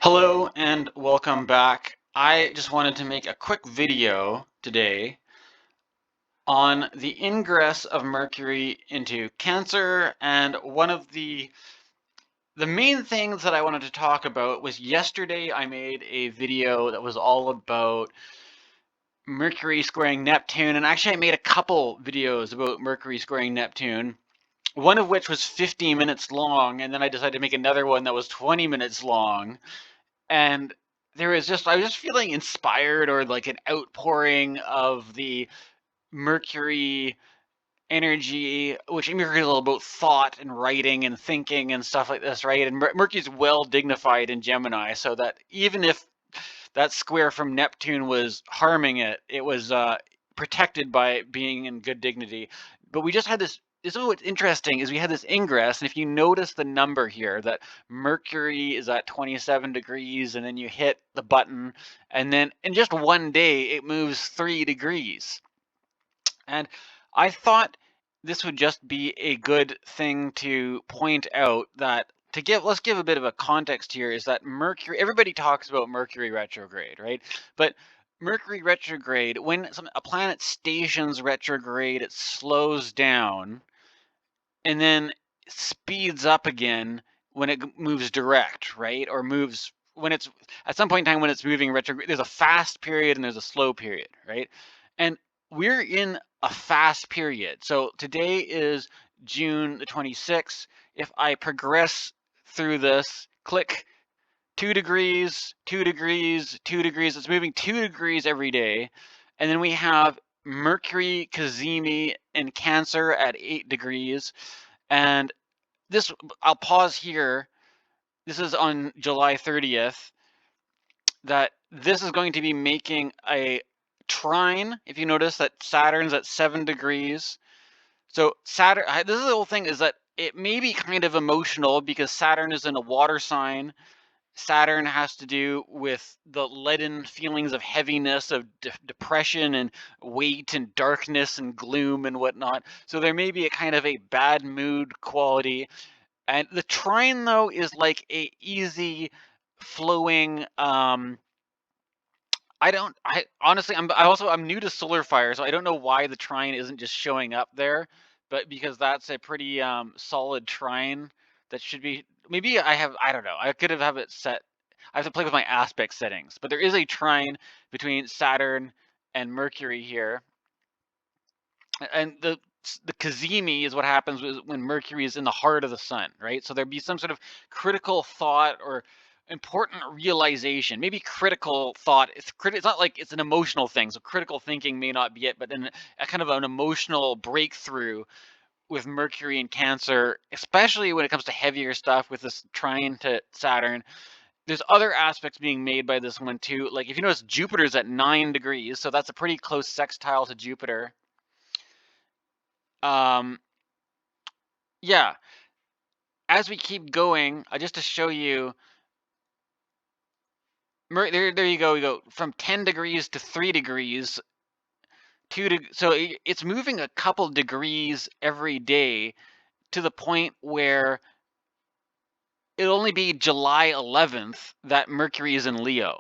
Hello and welcome back. I just wanted to make a quick video today on the ingress of Mercury into Cancer, and one of the main things that I wanted to talk about was yesterday I made a video that was all about Mercury squaring Neptune, and actually I made a couple videos about Mercury squaring Neptune, one of which was 50 minutes long, and then I decided to make another one that was 20 minutes long. And I was just feeling inspired, or like an outpouring of the Mercury energy, which Mercury is all about thought and writing and thinking and stuff like this, right? And Mercury's well dignified in Gemini, so that even if that square from Neptune was harming it, it was protected by being in good dignity. But we just had this. So what's interesting is we had this ingress, and if you notice the number here, that Mercury is at 27 degrees, and then you hit the button, and then in just one day it moves 3 degrees. And I thought this would just be a good thing to point out, that let's give a bit of a context here, is that Mercury, everybody talks about Mercury retrograde, right? But Mercury retrograde, when a planet stations retrograde, it slows down and then speeds up again when it moves direct, right? Or moves when it's at some point in time when it's moving retrograde. There's a fast period and there's a slow period, right? And we're in a fast period. So today is June the 26th. If I progress through this, click 2 degrees, 2 degrees, 2 degrees. It's moving 2 degrees every day. And then we have Mercury, Cazimi, and Cancer at 8 degrees. And this, I'll pause here. This is on July 30th. That this is going to be making a trine. If you notice that Saturn's at 7 degrees. So Saturn, this is the whole thing, is that it may be kind of emotional because Saturn is in a water sign. Saturn has to do with the leaden feelings of heaviness, of depression and weight and darkness and gloom and whatnot. So there may be a kind of a bad mood quality. And the trine, though, is like a easy flowing. I honestly, I'm new to solar fire, so I don't know why the trine isn't just showing up there, but because that's a pretty solid trine that should be. Maybe I don't know. I could have it set. I have to play with my aspect settings, but there is a trine between Saturn and Mercury here, and the Cazimi is what happens when Mercury is in the heart of the sun, right? So there'd be some sort of critical thought or important realization, maybe critical thought. It's not like it's an emotional thing, so critical thinking may not be it, but in a kind of an emotional breakthrough with Mercury and Cancer, especially when it comes to heavier stuff with this trine to Saturn. There's other aspects being made by this one too. Like if you notice, Jupiter's at 9 degrees, so that's a pretty close sextile to Jupiter. Um, yeah, as we keep going, just to show you, there you go. We go from 10 degrees to 3 degrees. So it's moving a couple degrees every day, to the point where it'll only be July 11th that Mercury is in Leo.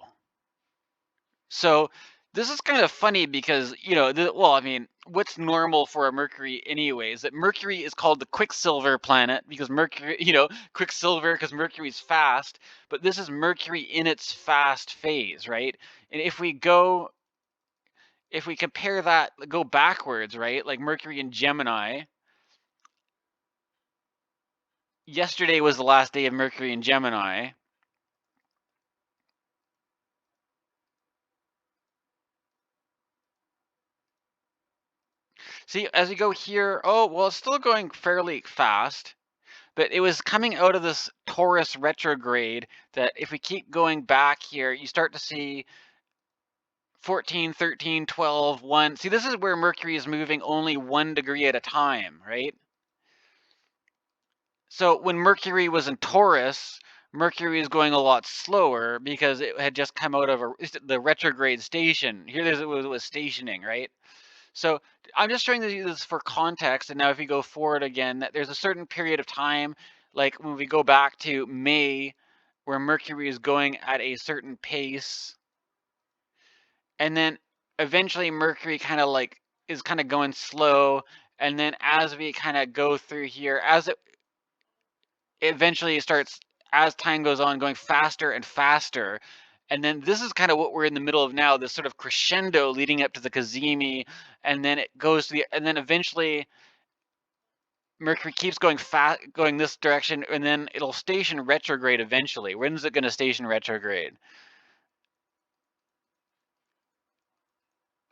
So this is kind of funny because, well, I mean, what's normal for a Mercury anyways? That Mercury is called the Quicksilver planet because Mercury, Quicksilver because Mercury's fast, but this is Mercury in its fast phase, right? And if we compare that, go backwards, right? Like Mercury in Gemini. Yesterday was the last day of Mercury in Gemini. See, as we go here, oh, well, it's still going fairly fast, but it was coming out of this Taurus retrograde that if we keep going back here, you start to see 14, 13, 12, 1. See, this is where Mercury is moving only 1 degree at a time, right? So when Mercury was in Taurus, Mercury is going a lot slower because it had just come out of the retrograde station. Here it was stationing, right? So I'm just showing you this for context. And now if we go forward again, that there's a certain period of time, like when we go back to May where Mercury is going at a certain pace, and then eventually Mercury kind of like is kind of going slow, and then as we kind of go through here, as it eventually starts, as time goes on, going faster and faster. And then this is kind of what we're in the middle of now, this sort of crescendo leading up to the Cazimi, and then it goes to the, and then eventually Mercury keeps going going this direction, and then it'll station retrograde eventually. When's it going to station retrograde?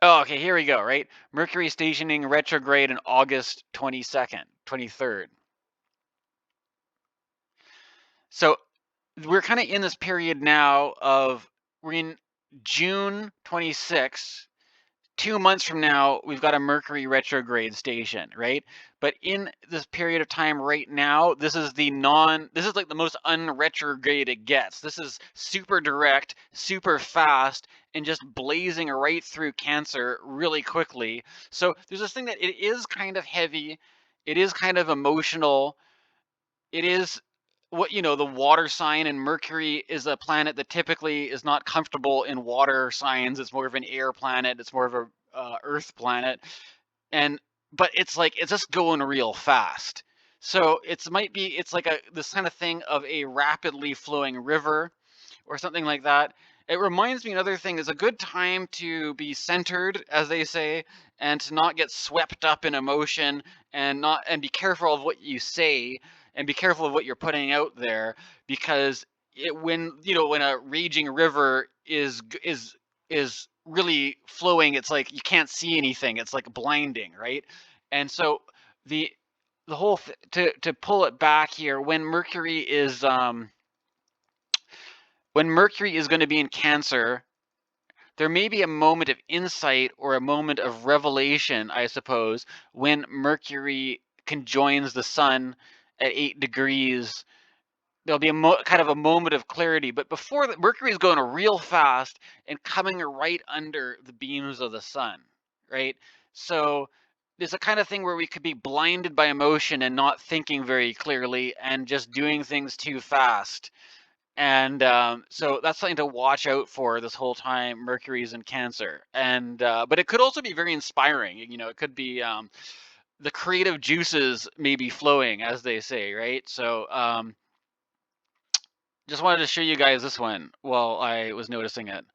Oh, okay, here we go, right? Mercury stationing retrograde in August 22nd, 23rd. So we're kind of in this period now of, we're in June 26th. 2 months from now, we've got a Mercury retrograde station, right? But in this period of time right now, this is like the most unretrograde it gets. This is super direct, super fast, and just blazing right through Cancer really quickly. So there's this thing that it is kind of heavy, it is kind of emotional, it is what, the water sign, and Mercury is a planet that typically is not comfortable in water signs. It's more of an air planet, it's more of a earth planet. And but it's like it's just going real fast. So it's like this kind of thing of a rapidly flowing river or something like that. It reminds me, another thing is a good time to be centered, as they say, and to not get swept up in emotion, and be careful of what you say, and be careful of what you're putting out there, because when a raging river is really flowing, it's like you can't see anything. It's like blinding, right? And so the the whole to pull it back here, when Mercury is going to be in Cancer, there may be a moment of insight or a moment of revelation, I suppose, when Mercury conjoins the Sun at 8 degrees. There'll be kind of a moment of clarity, but before that, Mercury is going real fast and coming right under the beams of the Sun, right? So there's a kind of thing where we could be blinded by emotion and not thinking very clearly and just doing things too fast. And so that's something to watch out for this whole time Mercury's in Cancer. And but it could also be very inspiring. It could be the creative juices may be flowing, as they say, right? So just wanted to show you guys this one while I was noticing it.